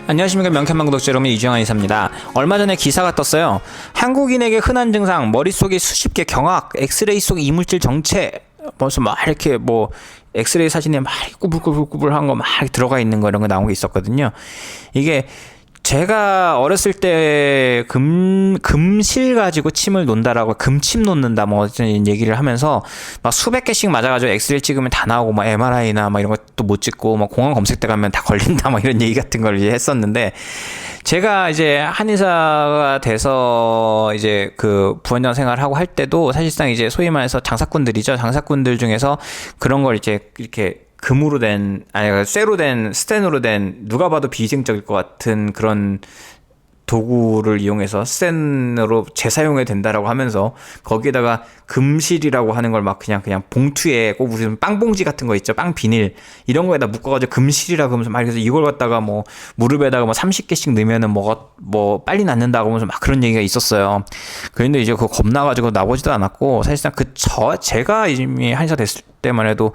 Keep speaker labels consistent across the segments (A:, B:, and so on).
A: 안녕하십니까. 명쾌한 구독자 여러분, 이주영 이사입니다. 얼마 전에 기사가 떴어요. 한국인에게 흔한 증상, 머릿속에 수십 개 경악, 엑스레이 속 이물질 정체, 벌써 막 이렇게 뭐 엑스레이 사진에 막 꾸불꾸불꾸불한 거 막 들어가 있는 거, 이런 거 나온 게 있었거든요. 이게 제가 어렸을 때 금실 가지고 침을 논다라고, 금침 놓는다 뭐 얘기를 하면서 막 수백 개씩 맞아가지고 엑스레이 찍으면 다 나오고, 뭐 MRI나 막 이런 것도 못 찍고, 뭐 공항 검색대 가면 다 걸린다 뭐 이런 얘기 같은 걸 이제 했었는데, 제가 이제 한의사가 돼서 이제 그 부원장 생활을 하고 할 때도 사실상 이제 소위 말해서 장사꾼들이죠. 장사꾼들 중에서 그런 걸 이제 이렇게 금으로 된, 아니 쇠로 된, 스텐으로 된, 누가 봐도 비위생적일 것 같은 그런 도구를 이용해서 스텐으로 재사용해야 된다라고 하면서 거기에다가 금실이라고 하는 걸 막 그냥 봉투에, 꼭 무슨 빵봉지 같은 거 있죠, 빵 비닐 이런 거에다 묶어가지고 금실이라고 하면서 막, 그래서 이걸 갖다가 뭐 무릎에다가 뭐 30개씩 넣으면은 뭐 빨리 낫는다고 하면서 막 그런 얘기가 있었어요. 그런데 이제 그거 겁나가지고 나보지도 않았고, 사실상 제가 이미 한의사 됐을 때만 해도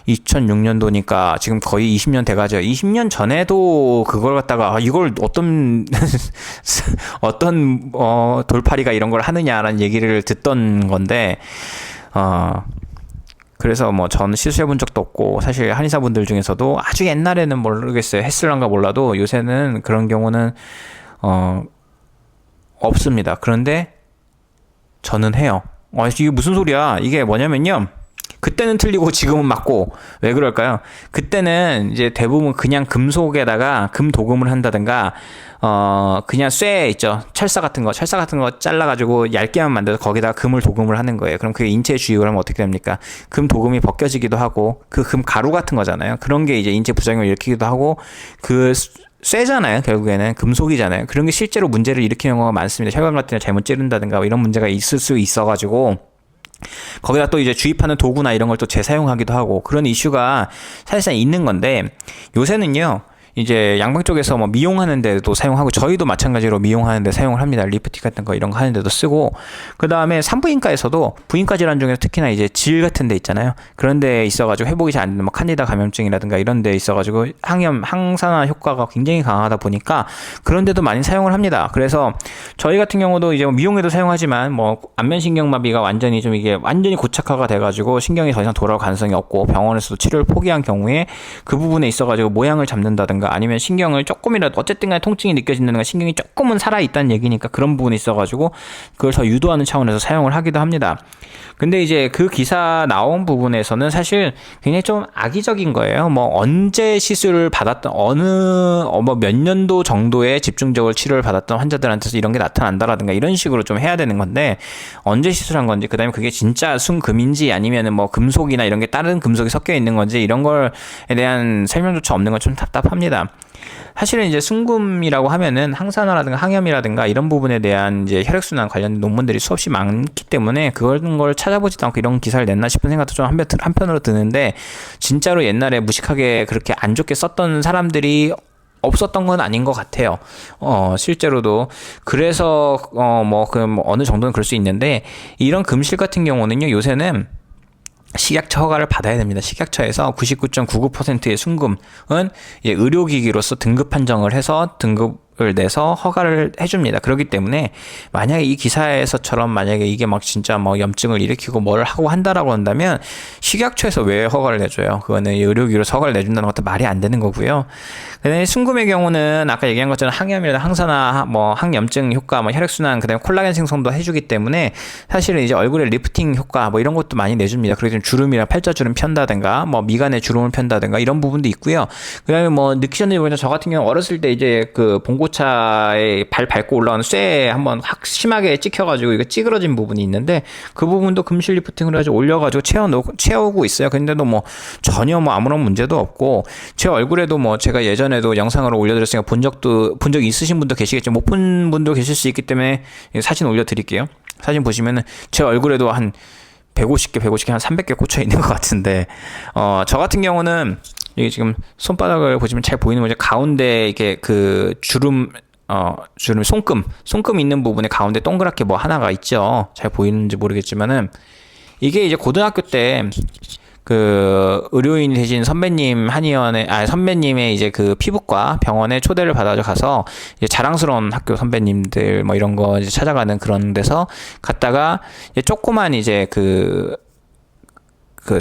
A: 2006년도니까 지금 거의 20년 돼가죠. 20년 전에도 그걸 갖다가 이걸 어떤 돌팔이가 이런 걸 하느냐라는 얘기를 듣던 건데, 그래서 뭐 저는 시술해 본 적도 없고, 사실 한의사분들 중에서도 아주 옛날에는 모르겠어요, 했을란가 몰라도 요새는 그런 경우는 없습니다. 그런데 저는 해요. 이게 무슨 소리야? 이게 뭐냐면요, 그때는 틀리고 지금은 맞고. 왜 그럴까요? 그때는 이제 대부분 그냥 금속에다가 금 도금을 한다든가, 그냥 쇠 있죠, 철사 같은 거 잘라가지고 얇게만 만들어서 거기다가 금을 도금을 하는 거예요. 그럼 그게 인체에 주입을 하면 어떻게 됩니까? 금 도금이 벗겨지기도 하고, 그 금 가루 같은 거잖아요. 그런 게 이제 인체 부작용을 일으키기도 하고, 쇠잖아요. 결국에는 금속이잖아요. 그런 게 실제로 문제를 일으키는 경우가 많습니다. 혈관 같은 데 잘못 찌른다든가 이런 문제가 있을 수 있어가지고, 거기다 또 이제 주입하는 도구나 이런 걸 또 재사용하기도 하고, 그런 이슈가 사실상 있는 건데, 요새는요, 이제 양방 쪽에서 뭐 미용하는 데도 사용하고, 저희도 마찬가지로 미용하는 데 사용을 합니다. 리프팅 같은 거 이런 거 하는 데도 쓰고, 그 다음에 산부인과에서도 부인과 질환 중에서 특히나 이제 질 같은 데 있잖아요. 그런 데 있어가지고 회복이 잘 안 되는 뭐 칸디다 감염증이라든가 이런 데 있어가지고 항산화 효과가 굉장히 강하다 보니까 그런 데도 많이 사용을 합니다. 그래서 저희 같은 경우도 이제 미용에도 사용하지만, 뭐 안면신경마비가 완전히 좀 이게 완전히 고착화가 돼가지고 신경이 더 이상 돌아올 가능성이 없고, 병원에서도 치료를 포기한 경우에 그 부분에 있어가지고 모양을 잡는다든가, 아니면 신경을 조금이라도 어쨌든 간에 통증이 느껴진다든가, 신경이 조금은 살아있다는 얘기니까 그런 부분이 있어가지고 그걸 더 유도하는 차원에서 사용을 하기도 합니다. 근데 이제 그 기사 나온 부분에서는 사실 굉장히 좀 악의적인 거예요. 뭐 언제 시술을 받았던, 뭐 몇 년도 정도의 집중적으로 치료를 받았던 환자들한테서 이런 게 나타난다라든가 이런 식으로 좀 해야 되는 건데, 언제 시술한 건지, 그 다음에 그게 진짜 순금인지 아니면은 뭐 금속이나 이런 게 다른 금속이 섞여 있는 건지, 이런 거에 대한 설명조차 없는 건 좀 답답합니다. 사실은 이제 순금이라고 하면은 항산화라든가 항염이라든가 이런 부분에 대한 이제 혈액순환 관련된 논문들이 수없이 많기 때문에 그런 걸 찾아보지도 않고 이런 기사를 냈나 싶은 생각도 좀 한편으로 드는데, 진짜로 옛날에 무식하게 그렇게 안 좋게 썼던 사람들이 없었던 건 아닌 것 같아요. 실제로도. 그래서 어느 정도는 그럴 수 있는데, 이런 금실 같은 경우는요, 요새는 식약처 허가를 받아야 됩니다. 식약처에서 99.99%의 순금은 의료기기로서 등급 판정을 해서 등급을 내서 허가를 해줍니다. 그렇기 때문에 만약에 이 기사에서처럼 만약에 이게 막 진짜 뭐 염증을 일으키고 뭘 하고 한다라고 한다면 식약처에서 왜 허가를 내줘요? 그거는 의료기기로서 허가를 내준다는 것도 말이 안 되는 거고요. 근데 순금의 경우는 아까 얘기한 것처럼 항염이나 항산화, 뭐 항염증 효과, 뭐 혈액순환, 그다음에 콜라겐 생성도 해주기 때문에 사실은 이제 얼굴에 리프팅 효과 뭐 이런 것도 많이 내줍니다. 그래서 주름이나 팔자주름 편다든가, 뭐 미간에 주름을 편다든가 이런 부분도 있고요. 그다음에 뭐 느끼셨는지 모르겠지만 저 같은 경우 어렸을 때 이제 그 봉고차에 발 밟고 올라오는 쇠에 한번 확 심하게 찍혀가지고 이거 찌그러진 부분이 있는데, 그 부분도 금실 리프팅을 해가지고 올려가지고 채우고 있어요. 근데도 뭐 전혀 뭐 아무런 문제도 없고, 제 얼굴에도 뭐 제가 예전에도 영상으로 올려드렸으니까 본 적이 있으신 분도 계시겠죠. 못 본 분도 계실 수 있기 때문에 사진 올려드릴게요. 사진 보시면은 제 얼굴에도 한 150개 한 300개 꽂혀 있는 것 같은데, 저 같은 경우는 이게 지금 손바닥을 보시면 잘 보이는 거죠. 가운데 이게 그 주름 손금 있는 부분에 가운데 동그랗게 뭐 하나가 있죠. 잘 보이는지 모르겠지만은, 이게 이제 고등학교 때 그 의료인 되신 선배님 선배님의 이제 그 피부과 병원에 초대를 받아서 가서 이제 자랑스러운 학교 선배님들 뭐 이런 거 이제 찾아가는 그런 데서 갔다가 이제 조그만 이제 그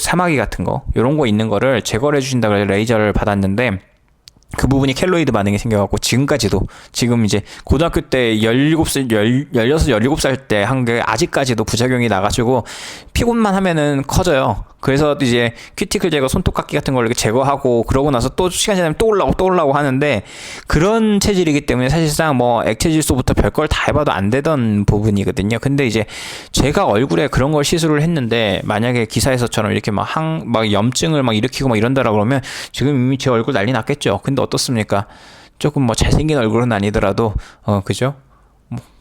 A: 사마귀 같은 거 요런 거 있는 거를 제거를 해주신다 그래서 레이저를 받았는데 그 부분이 켈로이드 반응이 생겨갖고 지금 이제 고등학교 때 16살, 17살 때 한 게 아직까지도 부작용이 나가지고 피곤만 하면은 커져요. 그래서 이제 큐티클 제거, 손톱깎이 같은 걸 이렇게 제거하고 그러고 나서 또 시간 지나면 또 올라오고 하는데 그런 체질이기 때문에 사실상 뭐 액체 질소부터 별걸 다 해봐도 안 되던 부분이거든요. 근데 이제 제가 얼굴에 그런 걸 시술을 했는데 만약에 기사에서처럼 이렇게 막 염증을 막 일으키고 막 이런다라 그러면 지금 이미 제 얼굴 난리 났겠죠. 근데 어떻습니까? 조금 뭐 잘생긴 얼굴은 아니더라도 그죠?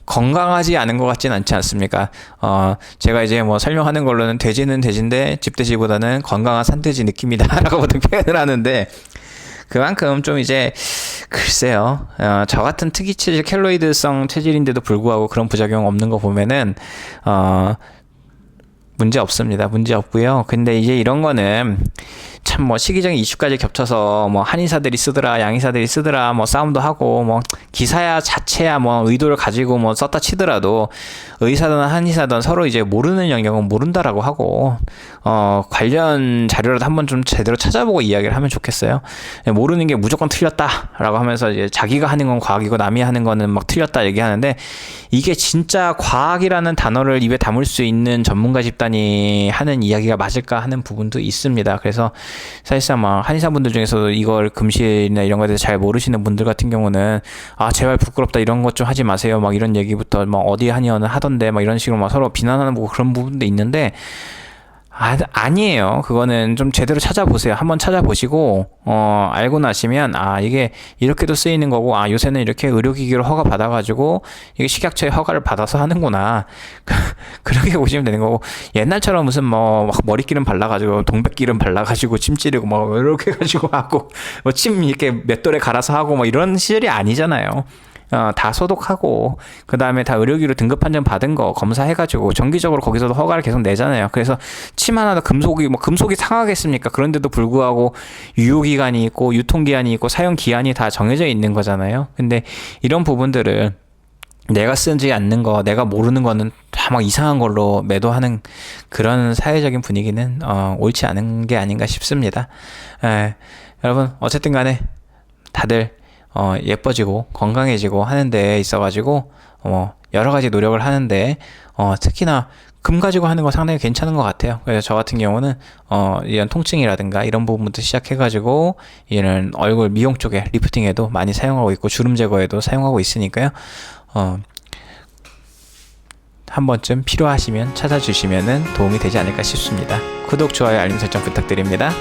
A: 건강하지 않은 것 같진 않지 않습니까? 제가 이제 뭐 설명하는 걸로는 돼지는 돼지인데 집돼지보다는 건강한 산돼지 느낌이다라고 보통 표현을 하는데 그만큼 좀 이제 글쎄요, 저 같은 특이 체질, 켈로이드성 체질인데도 불구하고 그런 부작용 없는 거 보면은 문제 없습니다. 문제 없고요. 근데 이제 이런 거는 참 뭐 시기적인 이슈까지 겹쳐서 뭐 한의사들이 쓰더라 양의사들이 쓰더라 뭐 싸움도 하고 뭐 기사야 자체야 뭐 의도를 가지고 뭐 썼다 치더라도 의사든 한의사든 서로 이제 모르는 영역은 모른다라고 하고 관련 자료라도 한번 좀 제대로 찾아보고 이야기를 하면 좋겠어요. 모르는 게 무조건 틀렸다라고 하면서 이제 자기가 하는 건 과학이고 남이 하는 거는 막 틀렸다 얘기하는데 이게 진짜 과학이라는 단어를 입에 담을 수 있는 전문가 집단이 하는 이야기가 맞을까 하는 부분도 있습니다. 그래서 사실상 막 한의사분들 중에서도 이걸 금실이나 이런 거에 대해서 잘 모르시는 분들 같은 경우는 제발 부끄럽다 이런 것 좀 하지 마세요 막 이런 얘기부터 막 어디 한의원은 하던데 막 이런 식으로 막 서로 비난하는 그런 부분도 있는데 아니에요. 그거는 좀 제대로 찾아보세요. 한번 찾아보시고 알고 나시면 이게 이렇게도 쓰이는 거고 요새는 이렇게 의료기기로 허가 받아가지고 이게 식약처의 허가를 받아서 하는구나. 그렇게 보시면 되는 거고 옛날처럼 무슨 뭐 막 머리기름 발라가지고 동백기름 발라가지고 침 찌르고 뭐 이렇게 해가지고 하고 뭐 침 이렇게 맷돌에 갈아서 하고 뭐 이런 시절이 아니잖아요. 다 소독하고 그 다음에 다 의료기로 등급 판정 받은 거 검사해가지고 정기적으로 거기서도 허가를 계속 내잖아요. 그래서 침 하나도 금속이 상하겠습니까? 그런데도 불구하고 유효기간이 있고 유통기한이 있고 사용기한이 다 정해져 있는 거잖아요. 근데 이런 부분들을 내가 쓰지 않는 거, 내가 모르는 거는 다 막 이상한 걸로 매도하는 그런 사회적인 분위기는 옳지 않은 게 아닌가 싶습니다. 여러분 어쨌든 간에 다들 예뻐지고 건강해지고 하는 데 있어가지고 여러 가지 노력을 하는데 특히나 금 가지고 하는 거 상당히 괜찮은 것 같아요. 그래서 저 같은 경우는 이런 통증이라든가 이런 부분부터 시작해가지고 이런 얼굴 미용 쪽에 리프팅에도 많이 사용하고 있고 주름 제거에도 사용하고 있으니까요. 한 번쯤 필요하시면 찾아주시면 도움이 되지 않을까 싶습니다. 구독, 좋아요, 알림 설정 부탁드립니다.